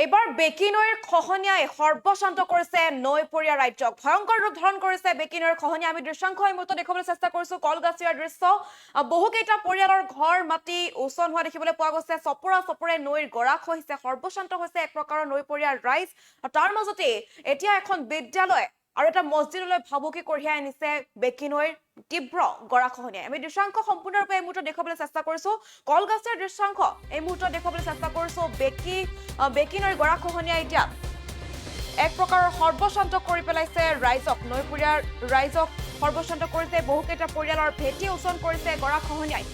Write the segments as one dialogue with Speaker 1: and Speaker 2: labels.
Speaker 1: এবাৰ বেকী নৈৰ খহনীয়াই সৰ্বশান্ত কৰিছে নৈপৰীয়া ৰাজ্যক ভয়ংকৰ ৰূপ ধাৰণ কৰিছে বেকী নৈৰ খহনীয়া আমি দৃশ্যাংশ এই মুহূৰ্তত দেখাবলৈ চেষ্টা কৰিছো কলগাছিয়াৰ দৃশ্য বহুকেইটা পৰিয়ালৰ ঘৰ মাটি উচন হোৱা দেখিবলৈ পোৱা গৈছে চপৰে নৈৰ গৰা খহিছে সৰ্বশান্ত হৈছে এক প্ৰকাৰৰ নৈপৰীয়াৰ ৰাইজ তাৰ মাজতে এতিয়া এখন বিদ্যালয় আৰু এটা মছজিদলৈ ভাবুকি কঢ়িয়াই আনিছে বেকী নৈৰ তীব্ৰ গৰাখহনীয়াই আমি দৃশ্যাংশ সম্পূৰ্ণৰূপে এই মুহূৰ্তত দেখাবলৈ চেষ্টা কৰিছো কলগাছিয়াৰ দৃশ্যাংশ এই মুহূৰ্তত দেখাবলৈ চেষ্টা কৰিছো বেকী নৈৰ গৰাখহনীয়াই এতিয়া এক প্ৰকাৰৰ সৰ্বশান্ত কৰি পেলাইছে ৰাইজক নৈপৰীয়াৰ ৰাইজক সৰ্বশান্ত কৰিছে বহুকেইটা পৰিয়ালৰ ভেটি উচন কৰিছে গৰাখহনীয়াই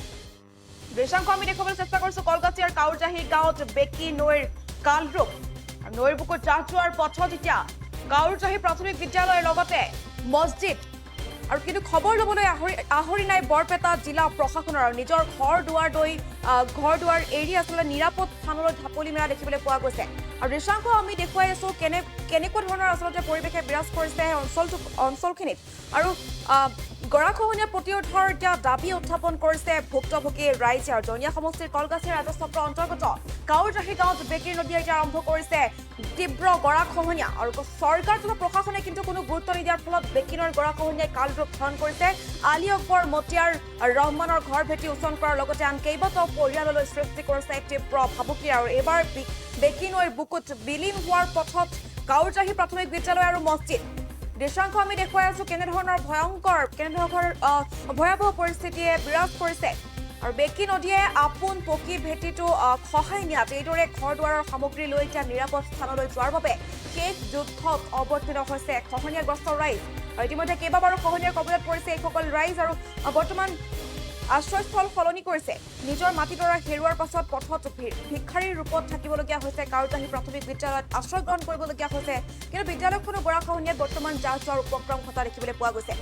Speaker 1: দৃশ্যাংশ আমি দেখাবলৈ চেষ্টা কৰিছো কলগাছিয়াৰ কাউৰজাহি গাঁৱত বেকী নৈৰ কালৰূপ নৈৰ বুকুত জাহ যোৱাৰ পথত এতিয়া কাউৰজাহি প্ৰাথমিক বিদ্যালয়ৰ লগতে মছজিদ আৰু কিন্তু খবৰ লবলৈ আহৰি নাই বৰপেটা জিলা প্ৰশাসনৰ নিজৰ ঘৰ দুৱাৰ এৰি আচলতে নিৰাপদ স্থানলৈ ঢাপলি মেলা দেখিবলৈ পোৱা গৈছে আৰু দৃশ্যাংশ আমি দেখুৱাই আছো কেনেকুৱা ধৰণৰ আচলতে পৰিৱেশে বিৰাজ কৰিছে অঞ্চলখিনিত আৰু গৰাখহনীয়া প্ৰতিৰোধৰ এতিয়া দাবী উত্থাপন কৰিছে ভুক্তভোগী ৰাইজে আৰু জনীয়া সমষ্টিৰ কলগাছিয়া ৰাজচক্ৰ অন্তৰ্গত কাউৰজাহি গাঁৱত বেকী নদীয়ে এতিয়া আৰম্ভ কৰিছে তীব্ৰ গৰাখহনীয়া আৰু চৰকাৰ তথা প্ৰশাসনে কিন্তু কোনো গুৰুত্ব নিদিয়াৰ ফলত বেকী নৈৰ গৰাখহনীয়াই কালৰূপ ধাৰণ কৰিছে আলী আকবৰ মতিয়াৰ ৰহমানৰ ঘৰ ভেটি উচন কৰাৰ লগতে আন কেইবাটাও পৰিয়াললৈ সৃষ্টি কৰিছে এক তীব্ৰ ভাবুকি আৰু এইবাৰ বেকী নৈৰ বুকুত বিলীন হোৱাৰ পথত কাউৰজাহি প্ৰাথমিক বিদ্যালয় আৰু মছজিদ দৃশ্যাংশ আমি দেখুৱাই আছো কেনেধৰণৰ ভয়াৱহ পৰিস্থিতিয়ে বিৰাজ কৰিছে আৰু বেকী নদীয়ে আপোন পকী ভেটিটো খহাই নিয়াত এইদৰে ঘৰ দুৱাৰৰ সামগ্ৰী লৈ এতিয়া নিৰাপদ স্থানলৈ যোৱাৰ বাবে শেষ যুদ্ধত অৱতীৰ্ণ হৈছে খহনীয়াগ্ৰস্ত ৰাইজ আৰু ইতিমধ্যে কেইবাবাৰো খহনীয়াৰ কবলত পৰিছে এইসকল ৰাইজ আৰু বৰ্তমান আশ্ৰয়স্থল সলনি কৰিছে নিজৰ মাটিডৰা হেৰুৱাৰ পাছত পথত ভিক্ষাৰীৰ ৰূপত থাকিবলগীয়া হৈছে কাউৰজাহি প্ৰাথমিক বিদ্যালয়ত আশ্ৰয় গ্ৰহণ কৰিবলগীয়া হৈছে কিন্তু বিদ্যালয়খনৰ গৰাখহনীয়াত বৰ্তমান জাহ যোৱাৰ উপক্ৰম ঘটা দেখিবলৈ পোৱা গৈছে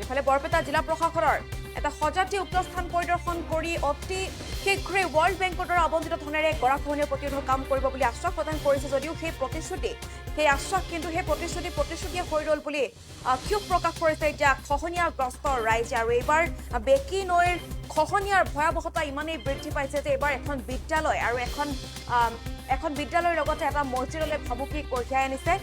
Speaker 1: ইফালে বৰপেটা জিলা প্ৰশাসনৰ এটা সজাতি উক্ত স্থান পৰিদৰ্শন কৰি অতি শীঘ্ৰে ৱৰ্ল্ড বেংকৰ দ্বাৰা আবণ্টিত ধনেৰে গৰাখহনীয়া প্ৰতিৰোধৰ কাম কৰিব বুলি আশ্বাস প্ৰদান কৰিছে যদিও সেই আশ্বাস কিন্তু সেই প্ৰতিশ্ৰুতিয়ে হৈ ৰল বুলি ক্ষোভ প্ৰকাশ কৰিছে এতিয়া খহনীয়াগ্ৰস্ত ৰাইজে আৰু এইবাৰ বেকী নৈৰ খহনীয়াৰ ভয়াৱহতা ইমানেই বৃদ্ধি পাইছে যে এইবাৰ এখন বিদ্যালয় আৰু এখন বিদ্যালয়ৰ লগতে এটা মছজিদলৈ ভাবুকি কঢ়িয়াই আনিছে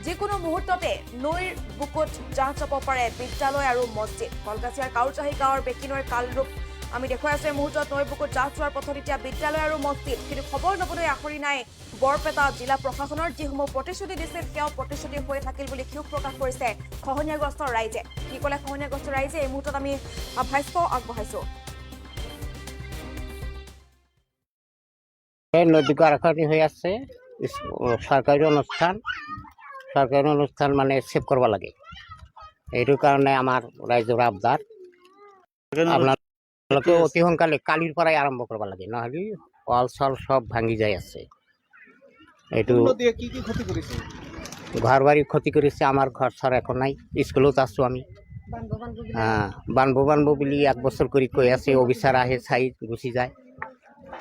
Speaker 1: যিকোনো মুহূৰ্ততে নৈৰ বুকুত জাহ যাব পাৰে বিদ্যালয় আৰু মছজিদ কলগাছিয়াৰ কাউৰজাহি গাঁৱৰ বেকী নৈৰ কালৰূপ আমি দেখুৱাই আছো এই মুহূৰ্তত নৈৰ বুকুত জাহ যোৱাৰ পথত এতিয়া বিদ্যালয় আৰু মছজিদ কিন্তু খবৰ ল'বলৈ আহৰি নাই বৰপেটা জিলা প্ৰশাসনৰ যিসমূহ প্ৰতিশ্ৰুতি দিছিল সেয়াও প্ৰতিশ্ৰুতি হৈ থাকিল বুলি ক্ষোভ প্ৰকাশ কৰিছে খহনীয়াগ্ৰস্ত ৰাইজে কি ক'লে খহনীয়াগ্ৰস্ত ৰাইজে এই মুহূৰ্তত আমি ভাষ্য আগবঢ়াইছো
Speaker 2: নদী গৰাখহনীয়া হৈ আছে চৰকাৰী অনুষ্ঠান মানে ছেভ কৰিব লাগে এইটো কাৰণে আমাৰ ৰাইজৰ আবদাৰ আপোনালোকে অতি সোনকালে কালিৰ পৰাই আৰম্ভ কৰিব লাগে নহ'লে ৱাল চল সব ভাঙি যাই আছে এইটো ঘৰ বাৰী ক্ষতি কৰিছে আমাৰ ঘৰ চৰ একো নাই স্কুলত আছোঁ আমি বানবো বুলি 1 বছৰ কৰি কৈ আছে অফিচাৰ আহে চাই গুচি যায়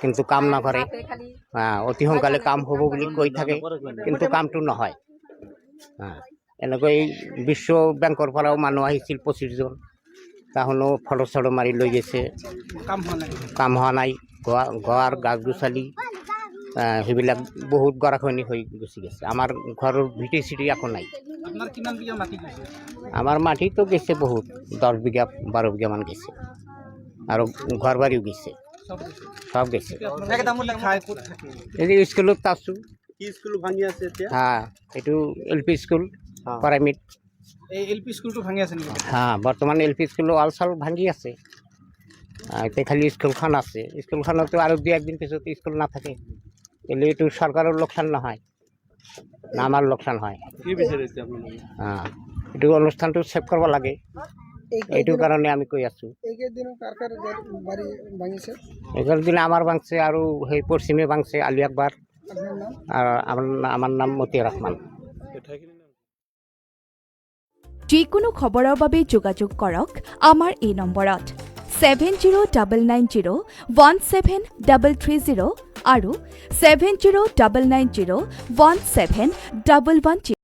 Speaker 2: কিন্তু কাম নকৰে অতি সোনকালে কাম হ'ব বুলি কৈ থাকে কিন্তু কামটো নহয় এনেকৈ বিশ্ব বেংকৰ পৰাও মানুহ আহিছিল 25 জন তাহোনো ফটো চটো মাৰি লৈ গৈছে কাম হোৱা নাই গোৱাৰ গাছ গুচালি সেইবিলাক বহুত গৰাখহনীয়া হৈ গুচি গৈছে আমাৰ ঘৰৰ ভিটি চিটি একো নাই আমাৰ মাটিতো গৈছে বহুত 10 বিঘা 12 বিঘামান গৈছে আৰু ঘৰ বাৰীও গৈছে সব গৈছে এই স্কুলত আছোঁ এইটো LP স্কুল প্ৰাইমেৰী
Speaker 3: LP স্কুলটো ভাঙি আছে নেকি
Speaker 2: বৰ্তমান LP স্কুল ৱাল চাল ভাঙি আছে এতিয়া খালি স্কুলখন আছে স্কুলখনতো আৰু 2-1 দিন পিছত স্কুল নাথাকে এলে এইটো চৰকাৰৰ লোকচান নহয় না আমাৰ লোকচান হয় এইটো অনুষ্ঠানটো ছেভ কৰিব লাগে এইটো কাৰণে আমি কৈ আছোঁ এইকেইদিন দিনে আমাৰ ভাঙছে আৰু সেই পশ্চিমে ভাঙছে আলী আকবৰ আৰু আমাৰ নাম মতিয়া ৰহমান
Speaker 4: যিকোনো খবৰৰ বাবে যোগাযোগ কৰক আমাৰ এই নম্বৰত 7099017330 আৰু 7099017110